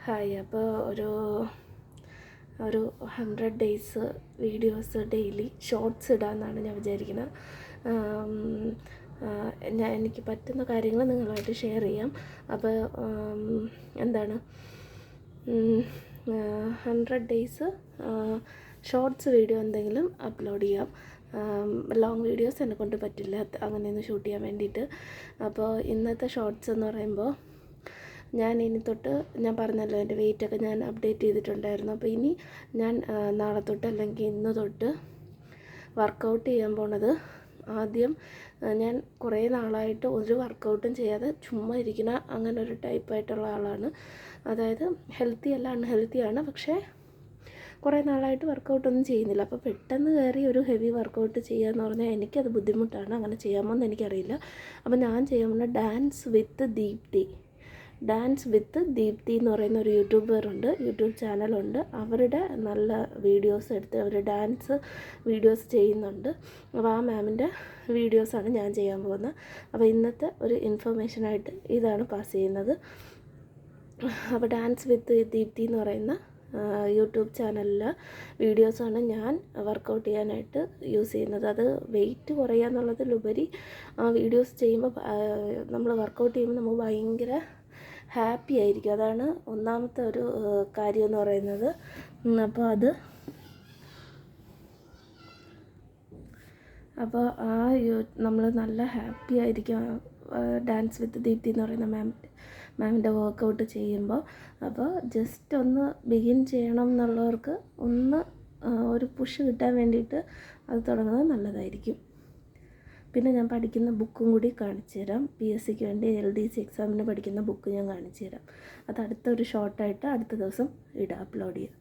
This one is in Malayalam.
ഹായ്. അപ്പോൾ ഒരു 100 ഡേയ്സ് വീഡിയോസ് ഡെയിലി ഷോർട്സ് ഇടാമെന്നാണ് ഞാൻ വിചാരിക്കുന്നത്. എനിക്ക് പറ്റുന്ന കാര്യങ്ങൾ നിങ്ങളുമായിട്ട് ഷെയർ ചെയ്യാം. അപ്പോൾ എന്താണ് 100 ഡേയ്സ് ഷോർട്സ് വീഡിയോ എന്തെങ്കിലും അപ്ലോഡ് ചെയ്യാം. ലോങ് വീഡിയോസ് എന്നെ കൊണ്ട് പറ്റില്ല അങ്ങനെയൊന്ന് ഷൂട്ട് ചെയ്യാൻ വേണ്ടിയിട്ട്. അപ്പോൾ ഇന്നത്തെ ഷോർട്സ് എന്ന് പറയുമ്പോൾ ഞാൻ ഇനി തൊട്ട് ഞാൻ പറഞ്ഞല്ലോ എൻ്റെ വെയിറ്റൊക്കെ ഞാൻ അപ്ഡേറ്റ് ചെയ്തിട്ടുണ്ടായിരുന്നു. അപ്പോൾ ഇനി ഞാൻ നാളെ തൊട്ട് അല്ലെങ്കിൽ ഇന്ന് തൊട്ട് വർക്കൗട്ട് ചെയ്യാൻ പോണത്, ആദ്യം ഞാൻ കുറേ നാളായിട്ട് ഒരു വർക്കൗട്ടും ചെയ്യാതെ ചുമ്മാ ഇരിക്കുന്ന അങ്ങനെ ഒരു ടൈപ്പായിട്ടുള്ള ആളാണ്. അതായത് ഹെൽത്തി അല്ല, അൺഹെൽത്തിയാണ്. പക്ഷേ കുറേ നാളായിട്ട് വർക്കൗട്ടൊന്നും ചെയ്യുന്നില്ല. അപ്പോൾ പെട്ടെന്ന് കയറി ഒരു ഹെവി വർക്കൗട്ട് ചെയ്യുക പറഞ്ഞാൽ എനിക്കത് ബുദ്ധിമുട്ടാണ്. അങ്ങനെ ചെയ്യാമോ എന്ന് എനിക്കറിയില്ല. അപ്പോൾ ഞാൻ ചെയ്യാൻ പോകുന്ന ഡാൻസ് വിത്ത് ദീപ്തി എന്ന് പറയുന്ന ഒരു യൂട്യൂബ് ചാനലുണ്ട്. അവരുടെ നല്ല വീഡിയോസ് എടുത്ത് അവർ ഡാൻസ് വീഡിയോസ് ചെയ്യുന്നുണ്ട്. അപ്പോൾ ആ മാമിൻ്റെ വീഡിയോസാണ് ഞാൻ ചെയ്യാൻ പോകുന്നത്. അപ്പോൾ ഇന്നത്തെ ഒരു ഇൻഫർമേഷനായിട്ട് ഇതാണ് പാസ് ചെയ്യുന്നത്. അപ്പോൾ ഡാൻസ് വിത്ത് ദീപ്തി എന്ന് പറയുന്ന യൂട്യൂബ് ചാനലിലെ വീഡിയോസാണ് ഞാൻ വർക്കൗട്ട് ചെയ്യാനായിട്ട് യൂസ് ചെയ്യുന്നത്. അത് വെയിറ്റ് കുറയുക എന്നുള്ളതിലുപരി ആ വീഡിയോസ് ചെയ്യുമ്പോൾ നമ്മൾ വർക്കൗട്ട് ചെയ്യുമ്പോൾ നമുക്ക് ഭയങ്കര ഹാപ്പി ആയിരിക്കും. അതാണ് ഒന്നാമത്തെ ഒരു കാര്യം എന്ന് പറയുന്നത്. അപ്പോൾ നമ്മൾ നല്ല ഹാപ്പി ആയിരിക്കും ഡാൻസ് വിത്ത് ദീപ്തി എന്ന് പറയുന്ന മാമിൻ്റെ വർക്കൗട്ട് ചെയ്യുമ്പോൾ. അപ്പോൾ ജസ്റ്റ് ഒന്ന് ബിഗിൻ ചെയ്യണം എന്നുള്ളവർക്ക് ഒരു പുഷ് കിട്ടാൻ വേണ്ടിയിട്ട് അത് തുടങ്ങുന്നത് നല്ലതായിരിക്കും. പിന്നെ ഞാൻ പഠിക്കുന്ന ബുക്കും കൂടി കാണിച്ചു തരാം. PSCക്ക് വേണ്ടി LDC എക്സാമിന് പഠിക്കുന്ന ബുക്ക് ഞാൻ കാണിച്ചു തരാം. അത് അടുത്തൊരു ഷോർട്ടായിട്ട് അടുത്ത ദിവസം അപ്ലോഡ് ചെയ്യാം.